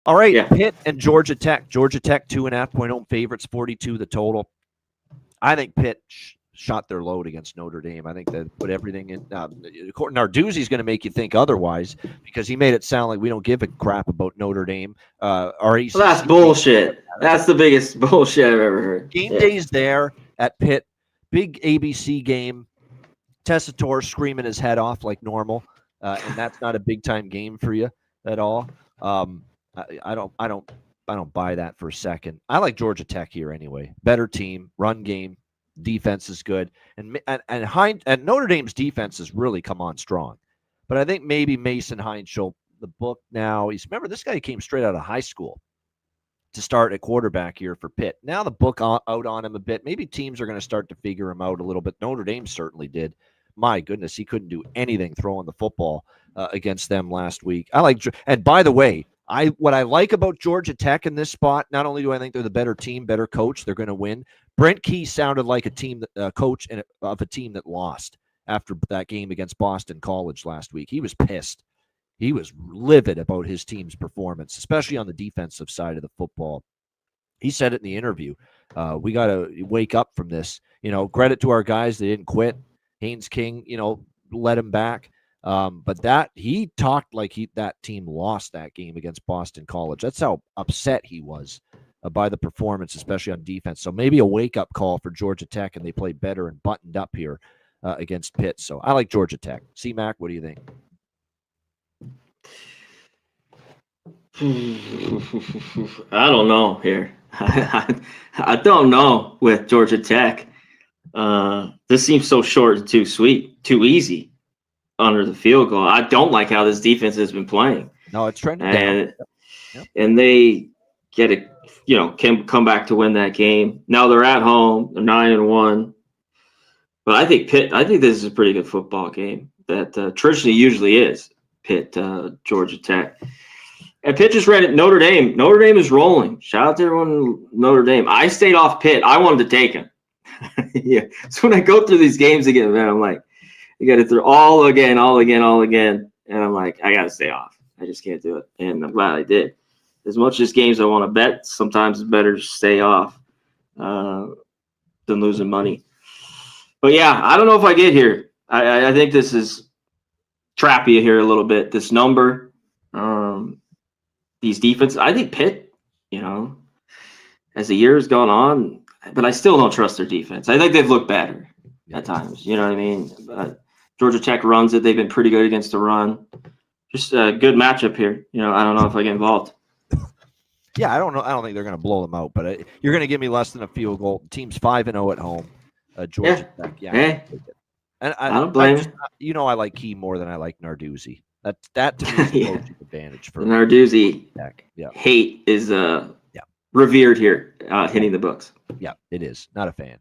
All right, Yeah. Pitt and Georgia Tech. Georgia Tech 2.5-point home favorites, 42 the total. I think Pitt shot their load against Notre Dame. I think that put everything in. Narduzzi's going to make you think otherwise because he made it sound like we don't give a crap about Notre Dame. Our ACC Well, that's bullshit. That's the biggest bullshit I've ever heard. Game day's there at Pitt. Big ABC game. Tessitore screaming his head off like normal, and that's not a big time game for you at all. I don't buy that for a second. I like Georgia Tech here anyway. Better team, run game, defense is good, and Notre Dame's defense has really come on strong. But I think maybe Mason Heinschel, the book now. Remember this guy came straight out of high school to start at quarterback here for Pitt. Now the book out on him a bit. Maybe teams are going to start to figure him out a little bit. Notre Dame certainly did. My goodness, he couldn't do anything throwing the football against them last week. And by the way, what I like about Georgia Tech in this spot, not only do I think they're the better team, better coach, they're going to win. Brent Key sounded like a team coach of a team that lost after that game against Boston College last week. He was pissed. He was livid about his team's performance, especially on the defensive side of the football. He said it in the interview. We got to wake up from this. Credit to our guys. They didn't quit. Haynes King, led him back. But that he talked like that team lost that game against Boston College. That's how upset he was by the performance, especially on defense. So maybe a wake-up call for Georgia Tech, and they play better and buttoned up here against Pitt. So I like Georgia Tech. C-Mac, what do you think? I don't know here. I don't know with Georgia Tech. This seems so short and too sweet, too easy under the field goal. I don't like how this defense has been playing. No, it's trending down. Yep. And they get it, can come back to win that game. Now they're at home. They're 9-1. But I think this is a pretty good football game that traditionally usually is. Pitt, Georgia Tech. And Pitt just ran it. Notre Dame. Notre Dame is rolling. Shout out to everyone in Notre Dame. I stayed off Pitt. I wanted to take him. Yeah. So when I go through these games again, man, I'm like, you got to through all again. And I'm like, I got to stay off. I just can't do it. And I'm glad I did. As much as games I want to bet, sometimes it's better to stay off than losing money. But yeah, I don't know if I get here. I think this is trappy here a little bit. This number, these defenses. I think Pitt, as the year has gone on, but I still don't trust their defense. I think they've looked better at times. You know what I mean? But Georgia Tech runs it. They've been pretty good against the run. Just a good matchup here. I don't know if I get involved. Yeah, I don't know. I don't think they're going to blow them out, but you're going to give me less than a field goal. The team's 5-0 at home. Georgia Tech. Yeah. Hey. And I don't blame you. I like Key more than I like Narduzzi. That to me is a coaching advantage for Narduzzi. Tech. Yeah. Hate is revered here, hitting the books. Yeah, it is. Not a fan.